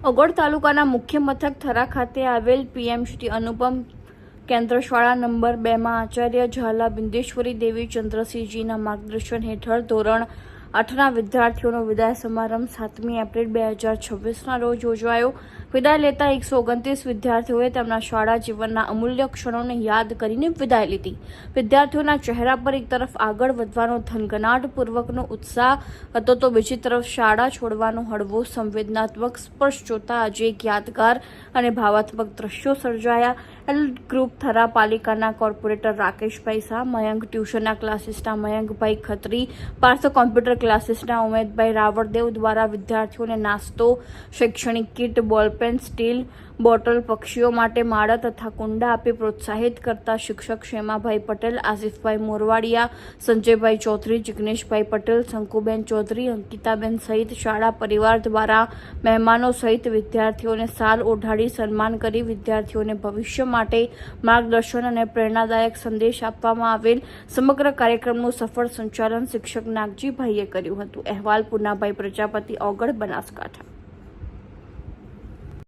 ઓગળ તાલુકાના મુખ્ય મથક થરા ખાતે આવેલ પીએમ શ્રી અનુપમ કેન્દ્ર શાળા નંબર 2માં આચાર્ય ઝાલા બિંદેશ્વરી દેવી ચંદ્રસિંહજીના માર્ગદર્શન હેઠળ ધોરણ 8ના વિદ્યાર્થીઓનો વિદાય સમારંભ 7મી એપ્રિલ 2026ના રોજ યોજાયો। વિદાય લેતા 129 વિદ્યાર્થીઓએ તેમના શાળા જીવનના અમૂલ્ય ક્ષણોને યાદ કરીને વિદાય લીધી। વિદ્યાર્થીઓના ચહેરા પર એક તરફ આગળ વધવાનો ધનગનાટપૂર્વકનો ઉત્સાહ હતો તો બીજી તરફ શાળા છોડવાનો હળવો સંવેદનાત્મક સ્પર્શ જોતા આજે એક યાદગાર અને ભાવાત્મક દ્રશ્યો સર્જાયા। એલ ગ્રુપ થરા પાલિકાના કોર્પોરેટર રાકેશભાઈ શાહ, મયંક ટ્યુશનના ક્લાસીસના મયંકભાઈ ખત્રી, પાર્થ કોમ્પ્યુટર ક્લાસીસના ઉમેદભાઈ રાવળદેવ દ્વારા વિદ્યાર્થીઓને નાસ્તો, શૈક્ષણિક કીટ, બોલપેન, સ્ટીલ બોટલ, પક્ષીઓ માટે માળા તથા કુંડા આપી પ્રોત્સાહિત કરતા શિક્ષક શેમાભાઈ પટેલ, આસિફભાઈ મોરવાડિયા, સંજયભાઈ ચૌધરી, જિગ્નેશભાઈ પટેલ, શંકુબેન ચૌધરી, અંકિતાબેન સહિત શાળા પરિવાર દ્વારા મહેમાનો સહિત વિદ્યાર્થીઓને સાલ ઓઢાડી સન્માન કરી વિદ્યાર્થીઓને ભવિષ્ય માટે માર્ગદર્શન અને પ્રેરણાદાયક સંદેશ આપવામાં આવેલ સમગ્ર કાર્યક્રમનું સફળ સંચાલન શિક્ષક નાગજીભાઈએ કર્યું હતું। અહેવાલ પૂનાભાઈ પ્રજાપતિ, ઓગળ, બનાસકાંઠા।